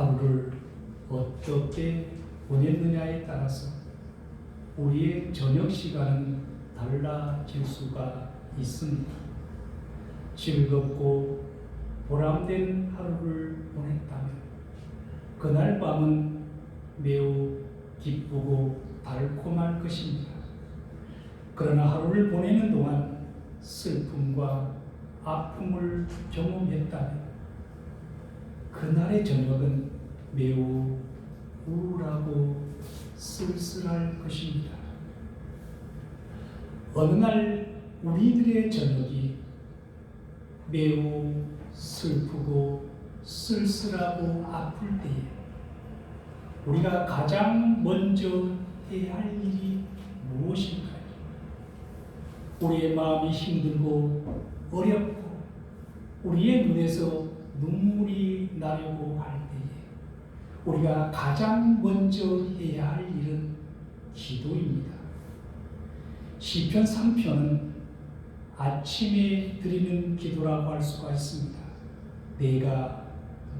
하루를 어떻게 보냈느냐에 따라서 우리의 저녁 시간은 달라질 수가 있습니다. 즐겁고 보람된 하루를 보냈다면 그날 밤은 매우 기쁘고 달콤할 것입니다. 그러나 하루를 보내는 동안 슬픔과 아픔을 경험했다면 그날의 저녁은 매우 우울하고 쓸쓸할 것입니다. 어느 날 우리들의 저녁이 매우 슬프고 쓸쓸하고 아플 때에 우리가 가장 먼저 해야 할 일이 무엇일까요? 우리의 마음이 힘들고 어렵고 우리의 눈에서 눈물이 나려고 할 때에 우리가 가장 먼저 해야 할 일은 기도입니다. 시편 3편은 아침에 드리는 기도라고 할 수가 있습니다. 내가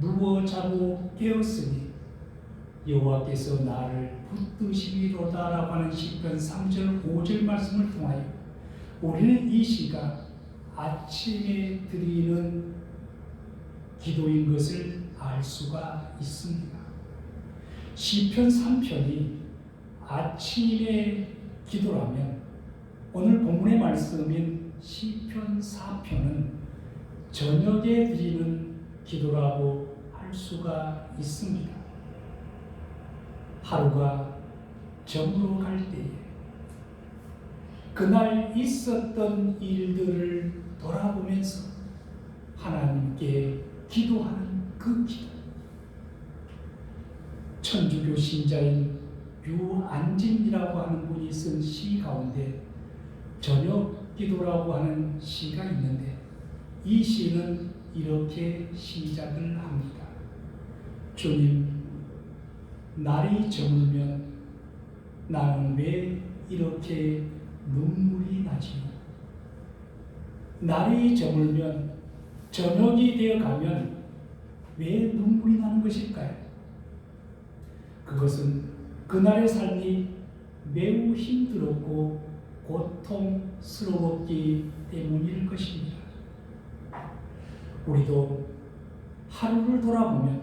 누워 자고 깨었으니 여호와께서 나를 붙드시리로다라고 하는 시편 3절 5절 말씀을 통하여 우리는 이 시가 아침에 드리는 기도인 것을 알 수가 있습니다. 시편 3편이 아침의 기도라면 오늘 본문의 말씀인 시편 4편은 저녁에 드리는 기도라고 할 수가 있습니다. 하루가 저물어 갈 때에 그날 있었던 일들을 돌아보면서 하나님께 기도하는 그 기도. 천주교 신자인 유안진이라고 하는 분이 쓴 시 가운데 저녁 기도라고 하는 시가 있는데 이 시는 이렇게 시작을 합니다. 주님, 날이 저물면 나는 왜 이렇게 눈물이 나지요? 날이 저물면 저녁이 되어가면 왜 눈물이 나는 것일까요? 그것은 그날의 삶이 매우 힘들었고 고통스러웠기 때문일 것입니다. 우리도 하루를 돌아보면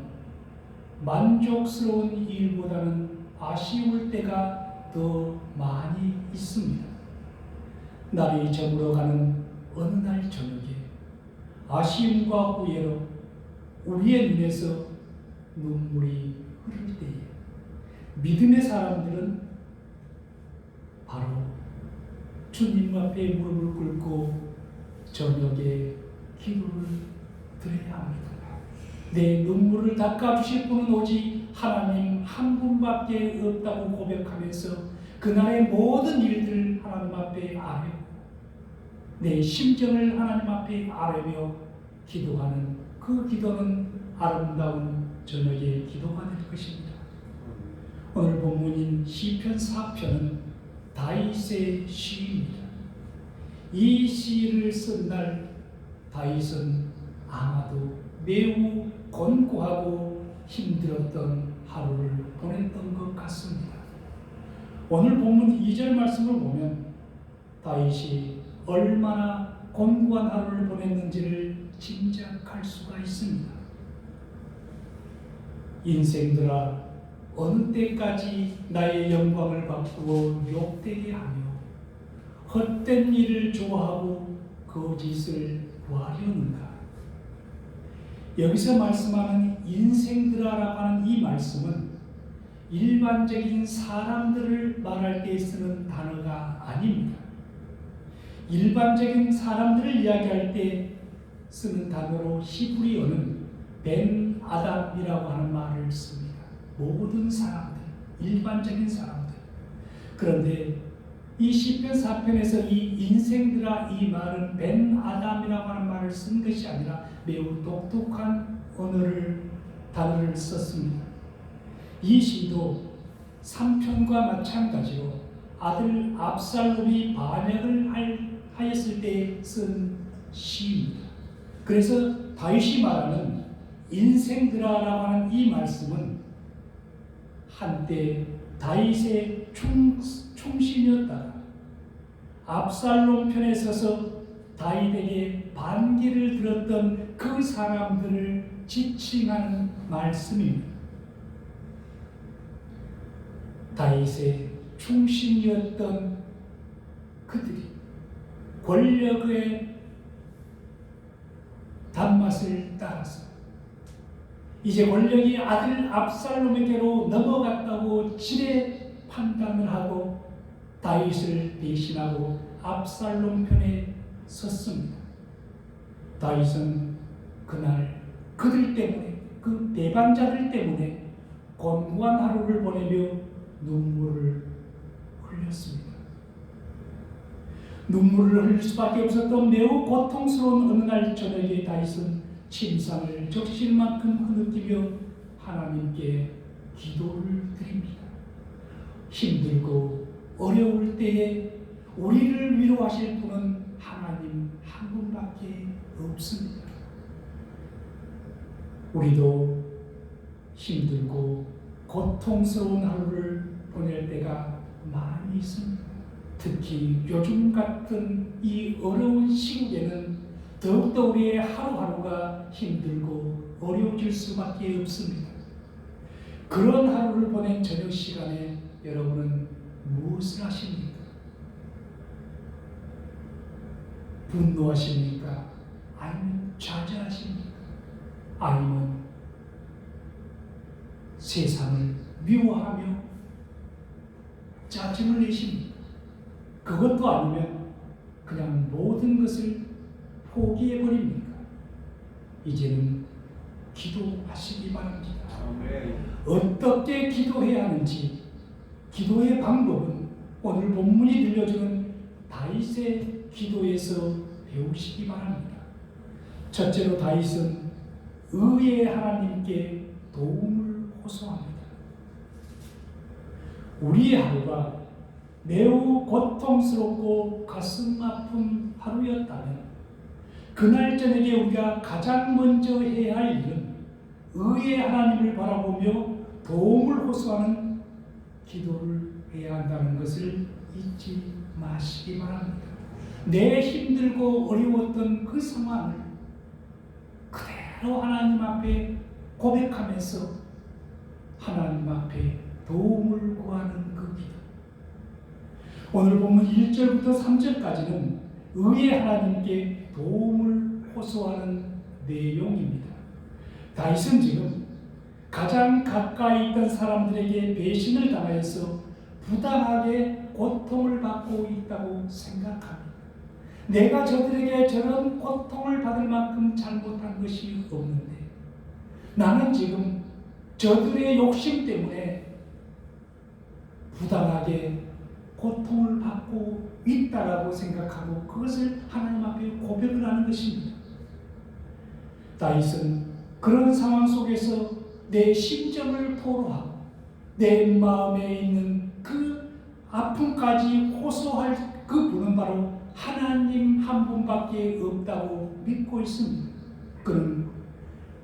만족스러운 일보다는 아쉬울 때가 더 많이 있습니다. 날이 저물어가는 어느 날 저녁에 아쉬움과 후회로 우리의 눈에서 눈물이 흐를 때에 믿음의 사람들은 바로 주님 앞에 무릎을 꿇고 저녁에 기도를 드려야 합니다. 내 눈물을 닦아주실 분은 오직 하나님 한 분밖에 없다고 고백하면서 그날의 모든 일들 하나님 앞에 아뢰고 내 심정을 하나님 앞에 아뢰며 기도하는 그 기도는 아름다운 저녁의 기도가 될 것입니다. 오늘 본문인 시편 4편은 다윗의 시입니다. 이 시를 쓴 날 다윗은 아마도 매우 곤고하고 힘들었던 하루를 보냈던 것 같습니다. 오늘 본문 2절 말씀을 보면 다윗이 얼마나 곤고한 하루를 보냈는지를 짐작할 수가 있습니다. 인생들아, 어느 때까지 나의 영광을 바꾸어 욕되게 하며 헛된 일을 좋아하고 거짓을 구하려는가? 여기서 말씀하는 인생들아라고 하는 이 말씀은 일반적인 사람들을 말할 때 쓰는 단어가 아닙니다. 일반적인 사람들을 이야기할 때 쓰는 단어로 히브리어는 벤 아담이라고 하는 말을 씁니다. 모든 사람들, 일반적인 사람들. 그런데 이 시편 4편에서 이 인생들아 이 말은 벤 아담이라고 하는 말을 쓴 것이 아니라 매우 독특한 단어를 썼습니다. 이 시도 3편과 마찬가지로 아들 압살롬이 반역을 하였을 때 쓴 시입니다. 그래서 다윗이 말하는 인생들아라고 하는 이 말씀은 한때 다윗의 충신이었다가 압살롬 편에 서서 다윗에게 반기를 들었던 그 사람들을 지칭하는 말씀입니다. 다윗의 충신이었던 그들이 권력의 단맛을 따라서 이제 권력이 아들 압살롬에게로 넘어갔다고 지레 판단을 하고 다윗을 대신하고 압살롬 편에 섰습니다. 다윗은 그날 그들 때문에, 그 배반자들 때문에 곤고한 하루를 보내며 눈물을 흘렸습니다. 눈물을 흘릴 수밖에 없었던 매우 고통스러운 어느 날 저녁에 다윗은 침상을 적실 만큼 흐느끼며 하나님께 기도를 드립니다. 힘들고 어려울 때에 우리를 위로하실 분은 하나님 한 분밖에 없습니다. 우리도 힘들고 고통스러운 하루를 보낼 때가 많이 있습니다. 특히 요즘 같은 이 어려운 시국에는 더욱더 우리의 하루하루가 힘들고 어려워질 수밖에 없습니다. 그런 하루를 보낸 저녁 시간에 여러분은 무엇을 하십니까? 분노하십니까? 아니면 좌절하십니까? 아니면 세상을 미워하며 짜증을 내십니까? 그것도 아니면 그냥 모든 것을 포기해버립니까? 이제는 기도하시기 바랍니다. 어떻게 기도해야 하는지, 기도의 방법은 오늘 본문이 들려주는 다윗의 기도에서 배우시기 바랍니다. 첫째로 다윗은 의의 하나님께 도움을 호소합니다. 우리의 하루가 매우 고통스럽고 가슴 아픈 하루였다면 그날 저녁에 우리가 가장 먼저 해야 할 일은 의의 하나님을 바라보며 도움을 호소하는 기도를 해야 한다는 것을 잊지 마시기 바랍니다. 내 힘들고 어려웠던 그 상황을 그대로 하나님 앞에 고백하면서 하나님 앞에 도움을 구하는 그 기도. 오늘 본문 1절부터 3절까지는 의의 하나님께 도움을 호소하는 내용입니다. 다윗은 지금 가장 가까이 있던 사람들에게 배신을 당하여서 부당하게 고통을 받고 있다고 생각합니다. 내가 저들에게 저런 고통을 받을 만큼 잘못한 것이 없는데 나는 지금 저들의 욕심 때문에 부당하게 고통을 받고 있다라고 생각하고 그것을 하나님 앞에 고백을 하는 것입니다. 다윗은 그런 상황 속에서 내 심정을 토로하고 내 마음에 있는 그 아픔까지 호소할 그 분은 바로 하나님 한 분밖에 없다고 믿고 있습니다. 그는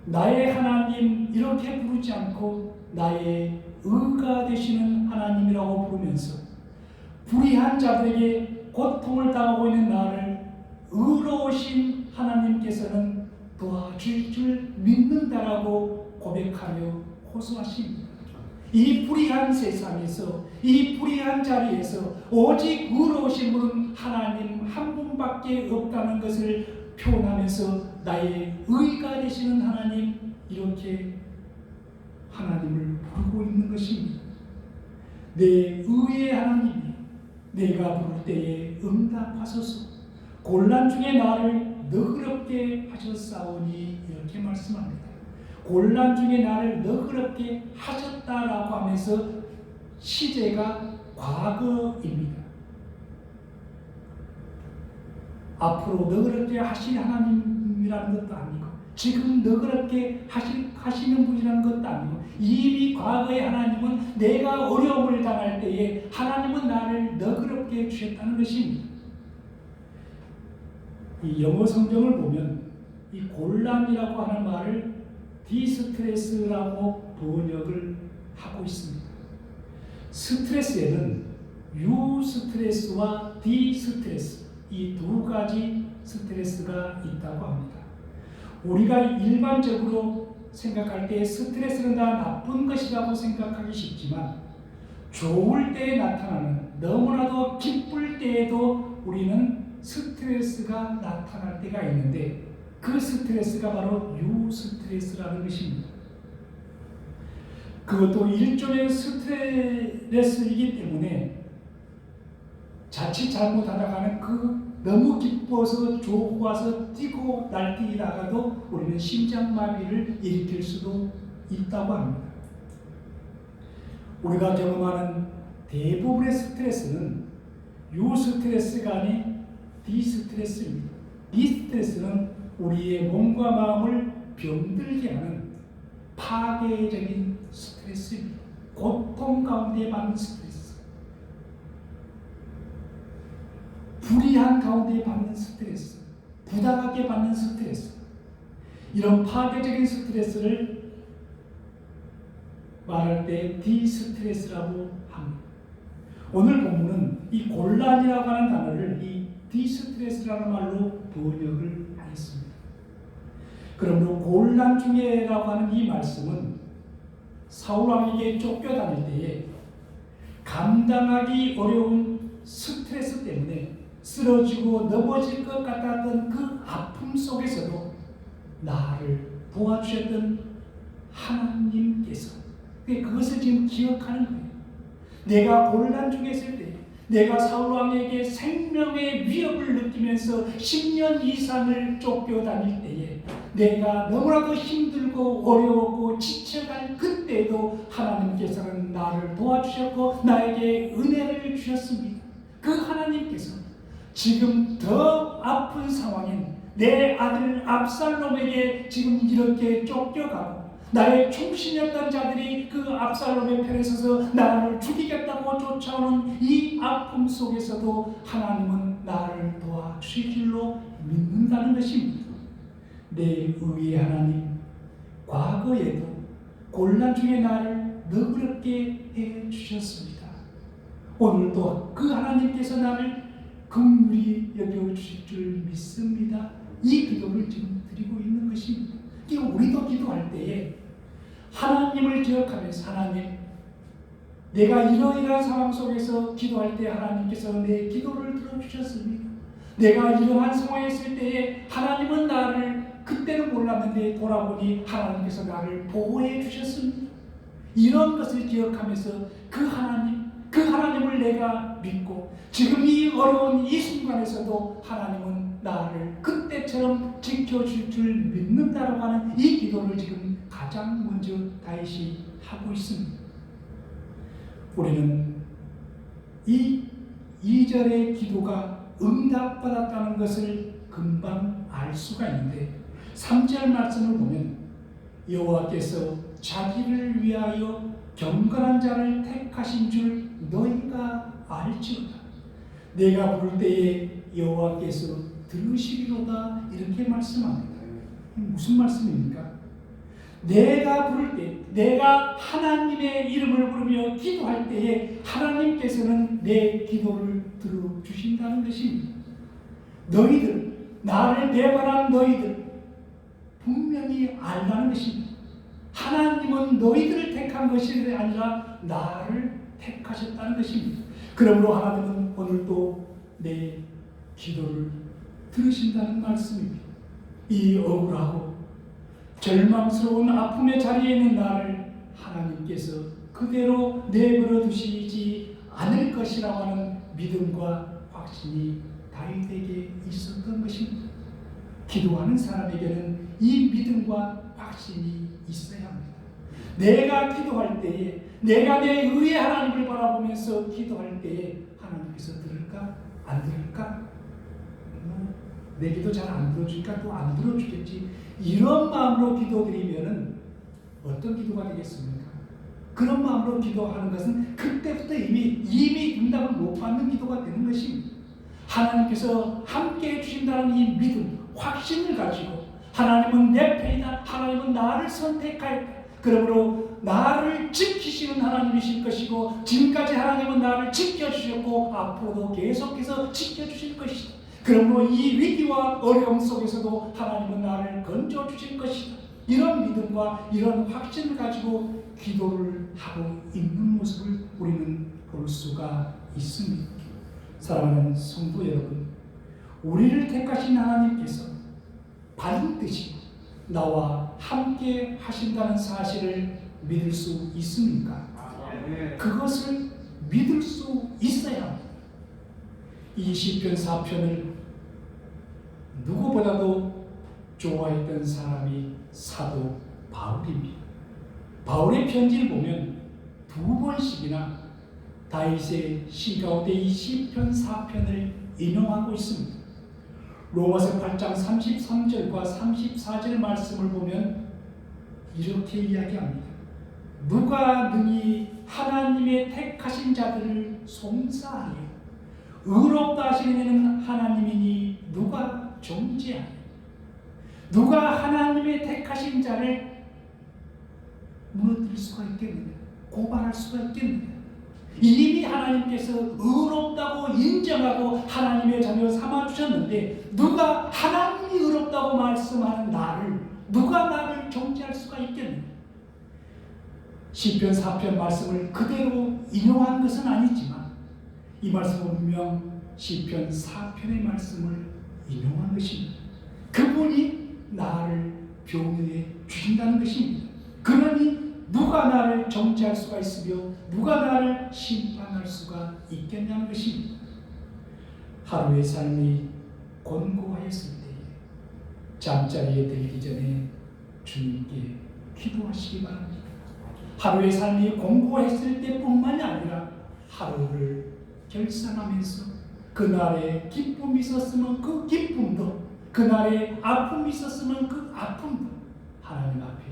나의 하나님 이렇게 부르지 않고 나의 의가 되시는 하나님이라고 부르면서 불의한 자들에게 고통을 당하고 있는 나를 의로우신 하나님께서는 도와줄 줄 믿는다라고 고백하며 호소하십니다. 이 불의한 세상에서, 이 불의한 자리에서 오직 의로우신 분은 하나님 한 분밖에 없다는 것을 표현하면서 나의 의가 되시는 하나님, 이렇게 하나님을 부르고 있는 것입니다. 내 의의 하나님이 내가 부를 때에 응답하소서. 곤란 중에 나를 너그럽게 하셨사오니, 이렇게 말씀합니다. 곤란 중에 나를 너그럽게 하셨다라고 하면서 시제가 과거입니다. 앞으로 너그럽게 하실 하나님이라는 것도 아니고 지금 너그럽게 하시는 분이라는 것도 아니고 이미 과거의 하나님은 내가 어려움을 당할 때에 하나님은 나를 너그럽게 주셨다는 것입니다. 이 영어 성경을 보면 이 곤란이라고 하는 말을 디스트레스라고 번역을 하고 있습니다. 스트레스에는 유스트레스와 디스트레스, 이 두 가지 스트레스가 있다고 합니다. 우리가 일반적으로 생각할 때 스트레스는 다 나쁜 것이라고 생각하기 쉽지만, 좋을 때 나타나는, 너무나도 기쁠 때에도 우리는 스트레스가 나타날 때가 있는데, 그 스트레스가 바로 유스트레스라는 것입니다. 그것도 일종의 스트레스이기 때문에 자칫 잘못하다가는 너무 기뻐서 좋아서 뛰고 날뛰다가도 우리는 심장마비를 일으킬 수도 있다고 합니다. 우리가 경험하는 대부분의 스트레스는 유스트레스가 아닌 디스트레스입니다. 디스트레스는 우리의 몸과 마음을 병들게 하는 파괴적인 스트레스입니다. 고통 가운데 받는 스트레스, 불의한 가운데 받는 스트레스, 부당하게 받는 스트레스, 이런 파괴적인 스트레스를 말할 때 디스트레스라고 합니다. 오늘 본문은 이 곤란이라고 하는 단어를 이 디스트레스라는 말로 번역을 하였습니다. 그러므로 곤란 중에라고 하는 이 말씀은 사울 왕에게 쫓겨다닐 때에 감당하기 어려운 스트레스 때문에 쓰러지고 넘어질 것 같았던 그 아픔 속에서도 나를 도와주셨던 하나님께서, 그것을 지금 기억하는 거예요. 내가 곤란 중에 있을 때, 내가 사울 왕에게 생명의 위협을 느끼면서 10년 이상을 쫓겨다닐 때에 내가 너무나도 힘들고 어려웠고 지쳐갈 그때도 하나님께서는 나를 도와주셨고 나에게 은혜를 주셨습니다. 그 하나님께서 지금 더 아픈 상황인 내 아들 압살롬에게 지금 이렇게 쫓겨가고 나의 충신이었던 자들이 그 압살롬의 편에 서서 나를 죽이겠다고 쫓아오는 이 아픔 속에서도 하나님은 나를 도와주실 줄로 믿는다는 것입니다. 내 의의 하나님, 과거에도 곤란 중에 나를 너그럽게 해주셨습니다. 오늘도 그 하나님께서 나를 긍휼히 여겨주실 줄 믿습니다. 이 기도를 지금 드리고 있는 것입니다. 우리도 기도할 때에 하나님을 기억하면서, 하나님, 내가 이러이러한 상황 속에서 기도할 때 하나님께서 내 기도를 들어주셨습니다. 내가 이러한 상황에 있을 때에 하나님은 나를 그때는 몰랐는데 돌아보니 하나님께서 나를 보호해 주셨습니다. 이런 것을 기억하면서 그 하나님을 내가 믿고 지금 이 어려운 이 순간에서도 하나님은 나를 그때처럼 지켜줄 줄 믿는다라고 하는 이 기도를 지금 가장 먼저 다윗이 하고 있습니다. 우리는 이 2절의 기도가 응답받았다는 것을 금방 알 수가 있는데 3절 말씀을 보면 여호와께서 자기를 위하여 경건한 자를 택하신 줄 너희가 알지어다. 내가 부를 때에 여호와께서 들으시리로다, 이렇게 말씀합니다. 무슨 말씀입니까? 내가 부를 때, 내가 하나님의 이름을 부르며 기도할 때에 하나님께서는 내 기도를 들어주신다는 것입니다. 너희들, 나를 배반한 너희들 분명히 알라는 것입니다. 하나님은 너희들을 택한 것이 아니라 나를 택하셨다는 것입니다. 그러므로 하나님은 오늘도 내 기도를 들으신다는 말씀입니다. 이 억울하고 절망스러운 아픔의 자리에 있는 나를 하나님께서 그대로 내버려 두시지 않을 것이라고 하는 믿음과 확신이 다윗에게 있었던 것입니다. 기도하는 사람에게는 이 믿음과 확신이 있어야 합니다. 내가 기도할 때에, 내가 내 의의 하나님을 바라보면서 기도할 때에 하나님께서 들을까? 안 들을까? 내 기도 잘 안 들어주니까 또 안 들어주겠지. 이런 마음으로 기도드리면은 어떤 기도가 되겠습니까? 그런 마음으로 기도하는 것은 그때부터 이미 응답을 못 받는 기도가 되는 것입니다. 하나님께서 함께 해주신다는 이 믿음, 확신을 가지고 하나님은 내 편이다. 하나님은 나를 선택하였다. 그러므로 나를 지키시는 하나님이실 것이고 지금까지 하나님은 나를 지켜주셨고 앞으로도 계속해서 지켜주실 것이다. 그러므로 이 위기와 어려움 속에서도 하나님은 나를 건져주실 것이다. 이런 믿음과 이런 확신을 가지고 기도를 하고 있는 모습을 우리는 볼 수가 있습니다. 사랑하는 성도 여러분, 우리를 택하신 하나님께서 반드시 나와 함께 하신다는 사실을 믿을 수 있습니까? 그것을 믿을 수 있어야 합니다. 이 시편 4편을 누구보다도 좋아했던 사람이 사도 바울입니다. 바울의 편지를 보면 2번씩이나 다윗의 시 가운데 이 시편 4편을 인용하고 있습니다. 로마서 8장 33절과 34절 말씀을 보면 이렇게 이야기합니다. 누가 능히 하나님의 택하신 자들을 송사하리요? 의롭다 하시는 이는 하나님이니 누가 정죄하리요? 누가 하나님의 택하신 자를 무너뜨릴 수가 있겠느냐? 고발할 수가 있겠느냐? 이미 하나님께서 의롭다고 인정하고 하나님의 자녀 삼아주셨는데 누가 하나님이 의롭다고 말씀하는 나를, 누가 나를 정죄할 수가 있겠느냐? 시편 4편 말씀을 그대로 인용한 것은 아니지만 이 말씀은 분명 시편 4편의 말씀을 인용한 것입니다. 그분이 나를 변호해 주신다는 것입니다. 그러니 누가 나를 정죄할 수가 있으며 누가 나를 심판할 수가 있겠냐는 것입니다. 하루의 삶이 곤고하였을 때에 잠자리에 들기 전에 주님께 기도하시기 바랍니다. 하루의 삶이 공고했을 때뿐만이 아니라 하루를 결산하면서 그날에 기쁨이 있었으면 그 기쁨도, 그날에 아픔이 있었으면 그 아픔도 하나님 앞에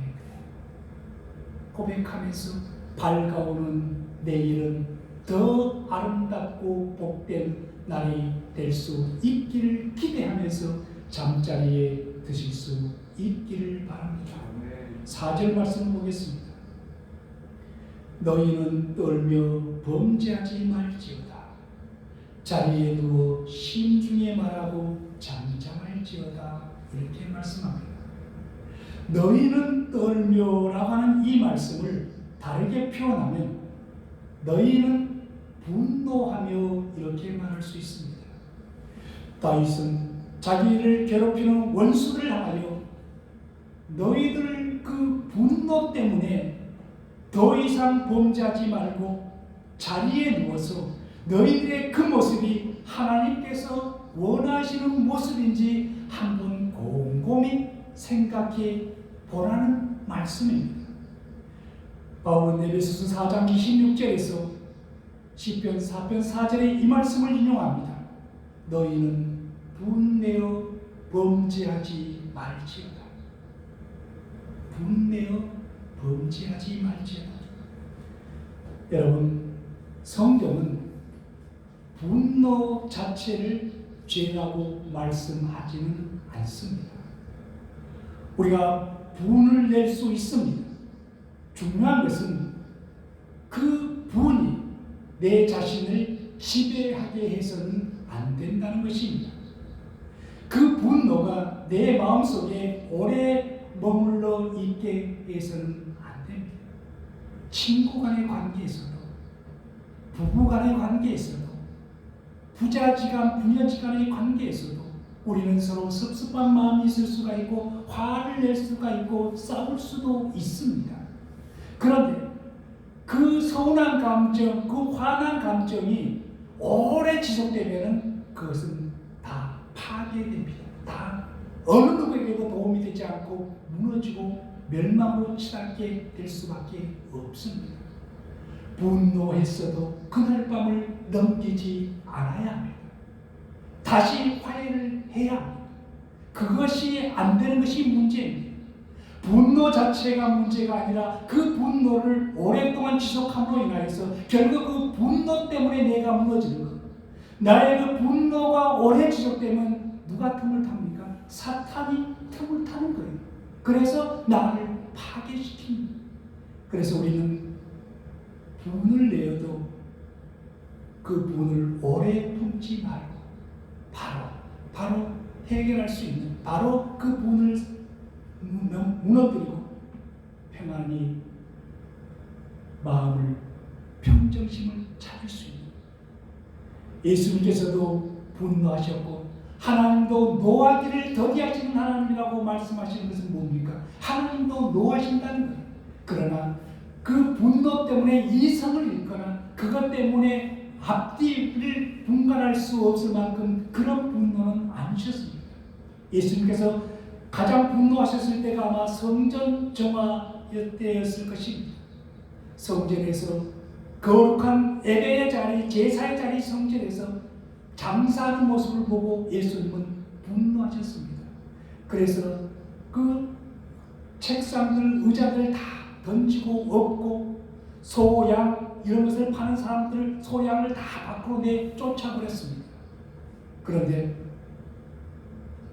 고백하면서 밝아오는 내일은 더 아름답고 복된 날이 될 수 있기를 기대하면서 잠자리에 드실 수 있기를 바랍니다. 4절 말씀 보겠습니다. 너희는 떨며 범죄하지 말지어다. 자리에 누워 심중에 말하고 잠잠할지어다. 이렇게 말씀합니다. 너희는 떨며라고 하는 이 말씀을 다르게 표현하면 너희는 분노하며 이렇게 말할 수 있습니다. 다윗은 자기를 괴롭히는 원수를 향하여 너희들 그 분노 때문에 더 이상 범죄하지 말고 자리에 누워서 너희들의 그 모습이 하나님께서 원하시는 모습인지 한번 곰곰이 생각해 보라는 말씀입니다. 바울은 에베소서 4장 26절에서 시편 4편 4절에 이 말씀을 인용합니다. 너희는 분내어 범죄하지 말지어다. 분내어 범죄하지 말지어다. 여러분, 성경은 분노 자체를 죄라고 말씀하지는 않습니다. 우리가 분을 낼 수 있습니다. 중요한 것은 그 분이 내 자신을 지배하게 해서는 안 된다는 것입니다. 그 분노가 내 마음속에 오래 머물러 있게 해서는 안 됩니다. 친구 간의 관계에서도, 부부 간의 관계에서도, 부자지간, 부녀지간의 관계에서도 우리는 서로 섭섭한 마음이 있을 수가 있고 화를 낼 수가 있고 싸울 수도 있습니다. 그런데 그 서운한 감정, 그 화난 감정이 오래 지속되면 그것은 다 파괴됩니다. 다 어느 누구에게도 도움이 되지 않고 무너지고 멸망으로 치닫게 될 수밖에 없습니다. 분노했어도 그날 밤을 넘기지 않아야 합니다. 다시 화해를 해야 합니다. 그것이 안 되는 것이 문제입니다. 분노 자체가 문제가 아니라 그 분노를 오랫동안 지속함으로 인하여서 결국 그 분노 때문에 내가 무너지는 것. 나의 그 분노가 오래 지속되면 누가 틈을 탑니까? 사탄이 틈을 타는 거예요. 그래서 나를 파괴시킵니다. 그래서 우리는 분을 내어도 그 분을 오래 품지 말고 바로 해결할 수 있는 바로 그 분을 무너뜨리고 평안히 마음을 평정심을 찾을 수 있는 예수님께서도 분노하셨고 하나님도 노하기를 더디하시는 하나님이라고 말씀하시는 것은 뭡니까? 하나님도 노하신다는 거예요. 그러나 그 분노 때문에 이성을 잃거나 그것 때문에 앞뒤를 분간할 수 없을 만큼 그런 분노는 아니셨습니다. 예수님께서 가장 분노하셨을 때가 아마 성전 정화 때였을 것입니다. 성전에서 거룩한 예배의 자리, 제사의 자리 성전에서 장사하는 모습을 보고 예수님은 분노하셨습니다. 그래서 그 책상들, 의자들 다 던지고 엎고 소, 양 이런 것을 파는 사람들 소, 양을 다 밖으로 내쫓아버렸습니다. 그런데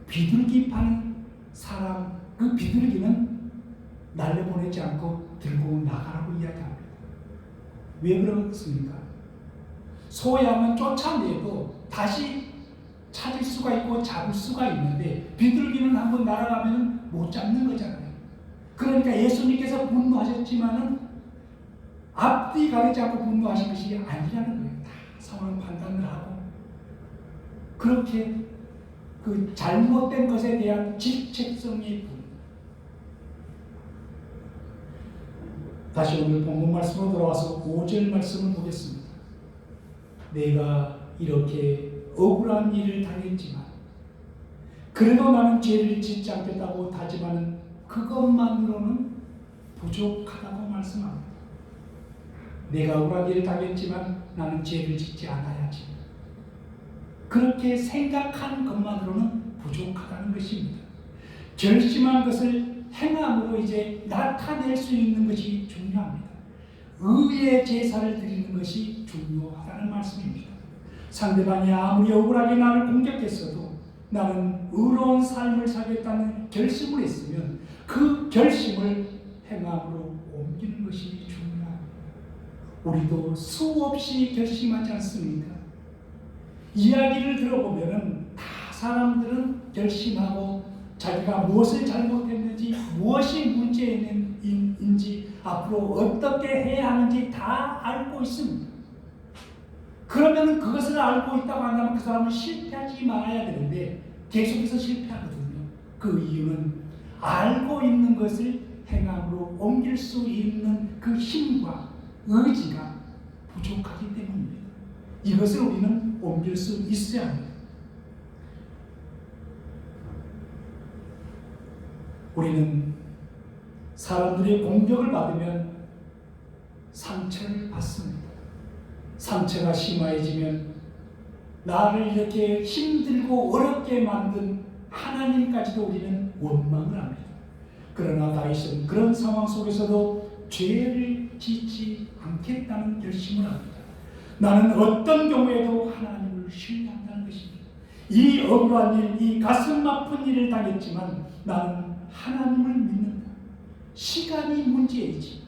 비둘기 파는 사람, 그 비둘기는 날려보내지 않고 들고 나가라고 이야기합니다. 왜 그렇습니까? 소, 양은 쫓아내도 다시 찾을 수가 있고 잡을 수가 있는데 비둘기는 한번 날아가면 못 잡는 거잖아요. 그러니까 예수님께서 분노하셨지만은 앞뒤 가리지 않고 분노하신 것이 아니라는 거예요. 다 상황 판단을 하고 그렇게 그 잘못된 것에 대한 질책성의 분노. 다시 오늘 본문 말씀으로 돌아와서 5절 말씀을 보겠습니다. 내가 이렇게 억울한 일을 당했지만 그래도 나는 죄를 짓지 않겠다고 다짐하는 그것만으로는 부족하다고 말씀합니다. 내가 억울한 일을 당했지만 나는 죄를 짓지 않아야지. 그렇게 생각하는 것만으로는 부족하다는 것입니다. 결심한 것을 행함으로 이제 나타낼 수 있는 것이 중요합니다. 의의 제사를 드리는 것이 중요하다는 말씀입니다. 상대방이 아무리 억울하게 나를 공격했어도 나는 의로운 삶을 살겠다는 결심을 했으면 그 결심을 행함으로 옮기는 것이 중요합니다. 우리도 수없이 결심하지 않습니까? 이야기를 들어보면은 다 사람들은 결심하고 자기가 무엇을 잘못했는지 무엇이 문제인지 앞으로 어떻게 해야 하는지 다 알고 있습니다. 그러면 그것을 알고 있다고 한다면 그 사람은 실패하지 말아야 되는데 계속해서 실패하거든요. 그 이유는 알고 있는 것을 행함으로 옮길 수 있는 그 힘과 의지가 부족하기 때문입니다. 이것을 우리는 옮길 수 있어야 합니다. 우리는 사람들의 공격을 받으면 상처를 받습니다. 상처가 심해지면 나를 이렇게 힘들고 어렵게 만든 하나님까지도 우리는 원망을 합니다. 그러나 다윗은 그런 상황 속에서도 죄를 짓지 않겠다는 결심을 합니다. 나는 어떤 경우에도 하나님을 신뢰한다는 것입니다. 이 억울한 일, 이 가슴 아픈 일을 당했지만 나는 하나님을 믿는다. 시간이 문제이지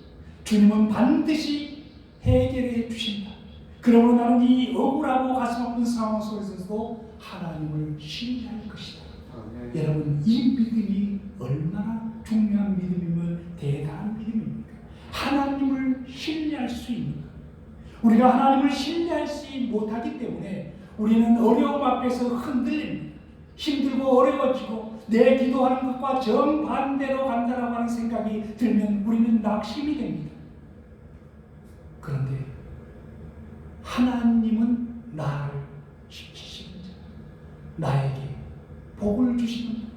주님은 반드시 해결해 주신다. 그러므로 나는 이 억울하고 가슴 아픈 상황 속에서도 하나님을 신뢰할 것이다. 여러분, 이 믿음이 얼마나 중요한 믿음이며 대단한 믿음입니까? 하나님을 신뢰할 수 있는 것. 우리가 하나님을 신뢰하지 못하기 때문에 우리는 어려움 앞에서 흔들립니다. 힘들고 어려워지고 내 기도하는 것과 정반대로 간다라고 하는 생각이 들면 우리는 낙심이 됩니다. 그런데 하나님은 나를 지키시는 자, 나에게 복을 주시는 분,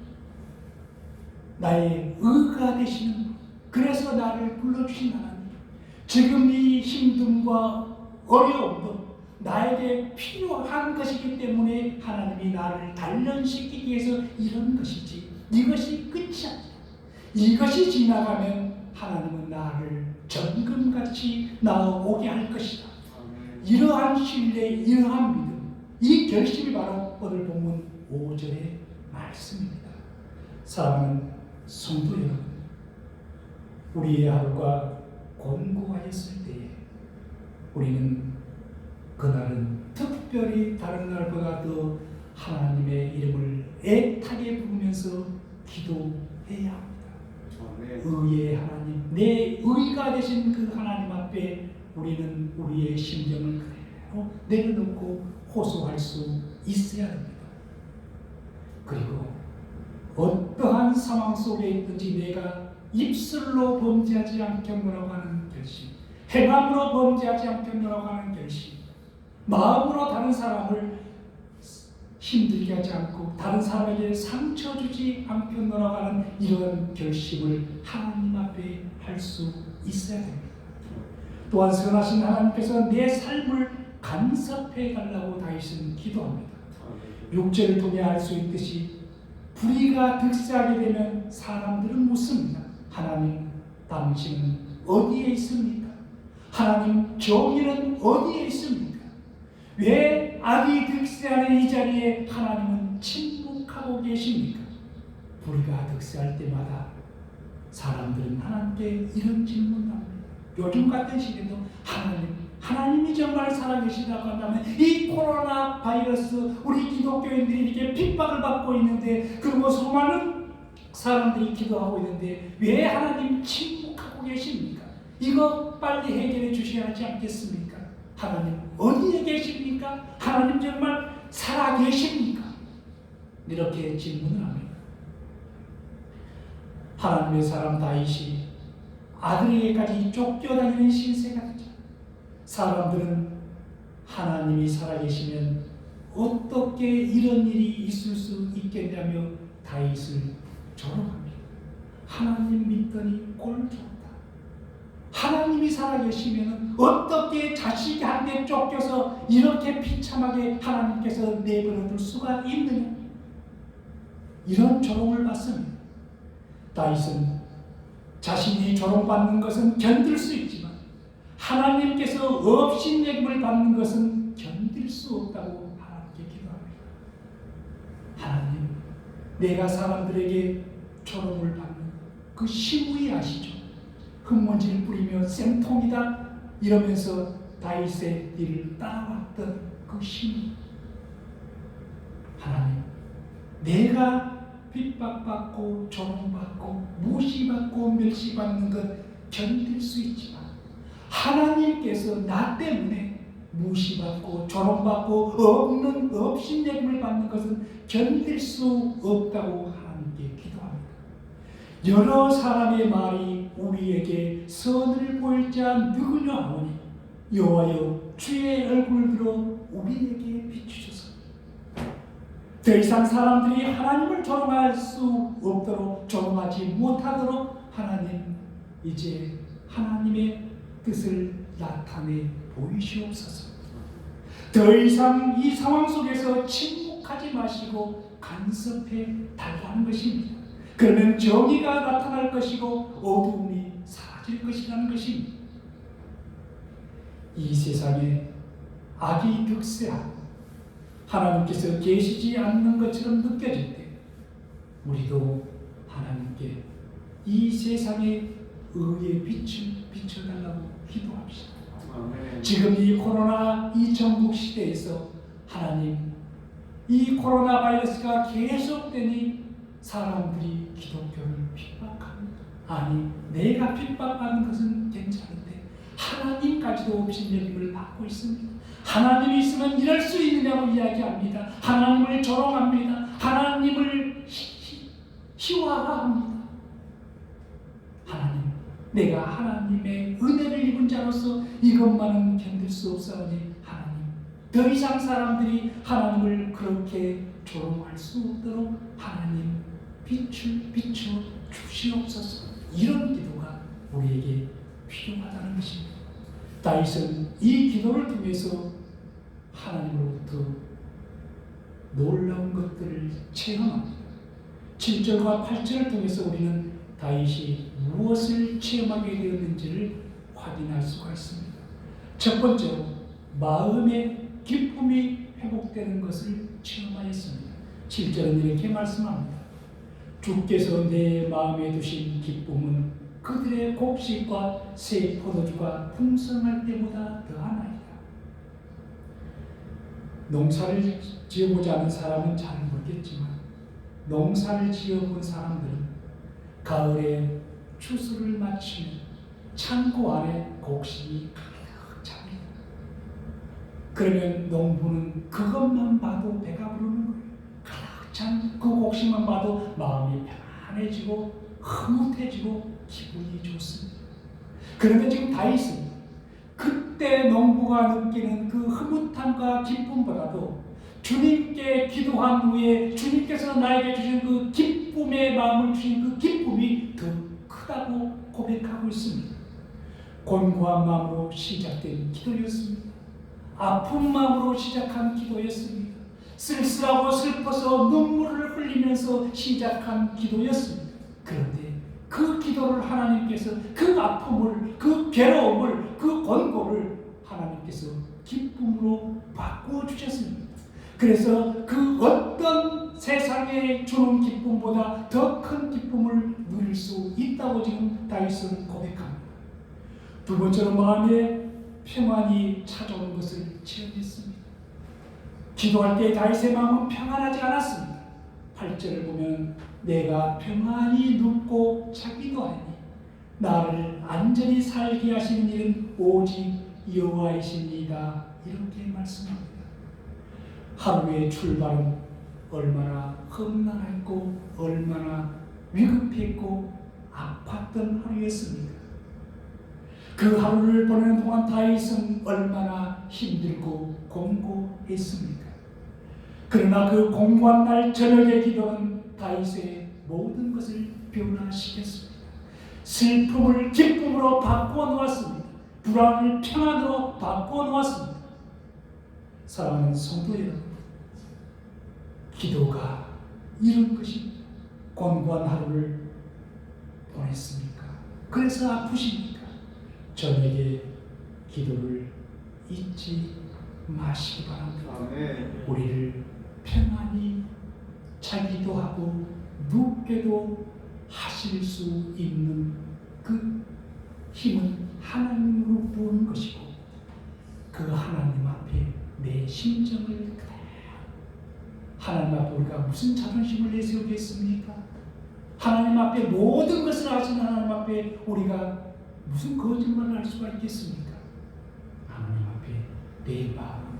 나의 의가 되시는 분, 그래서 나를 불러주신 하나님, 지금 이 힘듦과 어려움도 나에게 필요한 것이기 때문에 하나님이 나를 단련시키기 위해서 이런 것이지 이것이 끝이 아니다. 이것이 지나가면 하나님은 나를 정금같이 나오게 할 것이다. 이러한 신뢰, 이러한 믿음, 이 결심이 바로 오늘 본문 5절의 말씀입니다. 사랑하는 성도 여러분, 우리의 하루가 곤고하였을 때에 우리는 그날은 특별히 다른 날보다 더 하나님의 이름을 애타게 부르면서 기도해야 합니다. 의의 하나님, 내 의가 되신 그 하나님 앞에 우리는 우리의 심정을 그대로 내려놓고 호소할 수 있어야 합니다. 그리고 어떠한 상황 속에 있든지 내가 입술로 범죄하지 않겠노라고 하는 결심, 행함으로 범죄하지 않겠노라고 하는 결심, 마음으로 다른 사람을 힘들게 하지 않고 다른 사람에게 상처 주지 않겠노라고 하는 이런 결심을 하나님 앞에 할 수 있어야 됩니다. 또한 선하신 하나님께서 내 삶을 간섭해 달라고 다윗은 기도합니다. 6절을 통해 알 수 있듯이 불의가 득세하게 되면 사람들은 묻습니다. 하나님, 당신은 어디에 있습니까? 하나님, 정의는 어디에 있습니까? 왜 악이 득세하는 이 자리에 하나님은 침묵하고 계십니까? 불의가 득세할 때마다 사람들은 하나님께 이런 질문을 합니다. 요즘 같은 시기에도 하나님이 정말 살아계시다고 한다면 이 코로나 바이러스 우리 기독교인들이 이렇게 핍박을 받고 있는데, 그리고 수많은 사람들이 기도하고 있는데 왜 하나님 침묵하고 계십니까? 이거 빨리 해결해 주셔야 하지 않겠습니까? 하나님 어디에 계십니까? 하나님 정말 살아계십니까? 이렇게 질문을 합니다. 하나님의 사람 다윗이 아들에게까지 쫓겨다니는 신세가 되죠. 사람들은 하나님이 살아계시면 어떻게 이런 일이 있을 수 있겠냐며 다윗을 조롱합니다. 하나님 믿더니 꼴 좋다. 하나님이 살아계시면 어떻게 자식한테 쫓겨서 이렇게 비참하게 하나님께서 내버려둘 수가 있느냐, 이런 조롱을 받습니다. 다윗은 자신이 조롱받는 것은 견딜 수 있지만 하나님께서 업신여김을 받는 것은 견딜 수 없다고 하나님께 기도합니다. 하나님, 내가 사람들에게 조롱을 받는 그 시무이 아시죠? 흙먼지를 뿌리며 쌤통이다 이러면서 다윗의 뒤를 따라왔던 그 시무. 하나님, 내가 핍박받고 조롱받고 무시받고 멸시받는 것 견딜 수 있지만 하나님께서 나 때문에 무시받고 조롱받고 없는 업신여김을 받는 것은 견딜 수 없다고 하나님께 기도합니다. 여러 사람의 말이 우리에게 선을 보일 자 누구냐 하오니 여호와여 주의 얼굴을 들어 우리에게 비추소서. 더 이상 사람들이 하나님을 조롱할 수 없도록, 조롱하지 못하도록 하나님 이제 하나님의 뜻을 나타내 보이시옵소서. 더 이상 이 상황 속에서 침묵하지 마시고 간섭해 달라는 것입니다. 그러면 정의가 나타날 것이고 어두움이 사라질 것이라는 것입니다. 이 세상에 악이 득세하고 하나님께서 계시지 않는 것처럼 느껴질 때 우리도 하나님께 이 세상에 의의 빛을 비춰달라고 기도합시다. 아멘. 지금 이 코로나 이 전국 시대에서 하나님, 이 코로나 바이러스가 계속되니 사람들이 기독교를 핍박합니다. 아니, 내가 핍박받는 것은 괜찮은데 하나님까지도 업신여김을 받고 있습니다. 하나님이 있으면 이럴 수 있느냐고 이야기합니다. 하나님을 조롱합니다. 하나님을 희화화합니다. 하나님, 내가 하나님의 은혜를 입은 자로서 이것만은 견딜 수 없사오니 하나님, 더 이상 사람들이 하나님을 그렇게 조롱할 수 없도록 하나님 빛을 비춰 주시옵소서. 이런 기도가 우리에게 필요하다는 것입니다. 다윗은 이 기도를 통해서 하나님으로부터 놀라운 것들을 체험합니다. 7절과 8절을 통해서 우리는 다윗이 무엇을 체험하게 되었는지를 확인할 수가 있습니다. 첫 번째로 마음의 기쁨이 회복되는 것을 체험하였습니다. 7절은 이렇게 말씀합니다. 주께서 내 마음에 두신 기쁨은 그들의 곡식과 새 포도주가 풍성할 때보다 더하나이다. 농사를 지어보지 않은 사람은 잘 모르겠지만 농사를 지어본 사람들은 가을에 추수를 마치면 창고 안에 곡식이 가득 찹니다. 그러면 농부는 그것만 봐도 배가 부르는 거예요. 가득 찬 그 곡식만 봐도 마음이 편안해지고 흐뭇해지고 기분이 좋습니다. 그런데 지금 다윗은 그때 농부가 느끼는 그 흐뭇함과 기쁨보다도 주님께 기도한 후에 주님께서 나에게 주신 그 기쁨의 마음을 주신 그 기쁨이 더 크다고 고백하고 있습니다. 곤고한 마음으로 시작된 기도였습니다. 아픈 마음으로 시작한 기도였습니다. 쓸쓸하고 슬퍼서 눈물을 흘리면서 시작한 기도였습니다. 그런데 그 기도를 하나님께서 그 아픔을, 그 괴로움을, 그 권고를 하나님께서 기쁨으로 바꾸어 주셨습니다. 그래서 그 어떤 세상에 주는 기쁨보다 더 큰 기쁨을 누릴 수 있다고 지금 다윗은 고백합니다. 두 번째로 마음에 평안이 찾아오는 것을 체험했습니다. 기도할 때 다윗의 마음은 평안하지 않았습니다. 8절을 보면 내가 평안히 눕고 자기도 하니 나를 안전히 살게 하시는 일은 오직 여호와이십니다. 이렇게 말씀합니다. 하루의 출발은 얼마나 험난했고 얼마나 위급했고 아팠던 하루였습니다. 그 하루를 보내는 동안 다윗은 얼마나 힘들고 공고했습니까? 그러나 그 공고한 날 저녁의 기도는 다윗의 모든 것을 변화시켰습니다. 슬픔을 기쁨으로 바꾸어 놓았습니다. 불안을 평안으로 바꾸어 놓았습니다. 사랑하는 성도 여러분, 기도가 이런 것입니다. 곤고한 하루를 보냈습니까? 그래서 아프십니까? 저녁에 기도를 잊지 마시기 바랍니다. 우리를 평안히 자기도 하고 눕게도 하실 수 있는 그 힘은 하나님으로 부은 것이고 그 하나님 앞에 내 심정을 그대로 하나님 앞에 우리가 무슨 자존심을 내세우겠습니까? 하나님 앞에 모든 것을 아시는 하나님 앞에 우리가 무슨 거짓말을 할 수가 있겠습니까? 하나님 앞에 내 마음,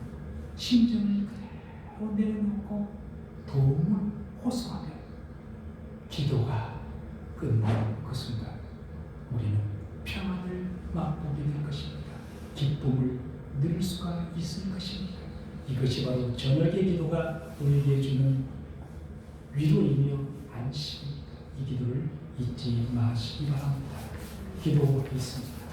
심정을 그대로 내려놓고 도움을 호소하며 기도가 끝나는 그 순간 우리는 평안을 맛보게 될 것입니다. 기쁨을 누릴 수가 있을 것입니다. 이것이 바로 저녁의 기도가 우리에게 주는 위로이며 안식입니다. 이 기도를 잊지 마시기 바랍니다. 기도하겠습니다.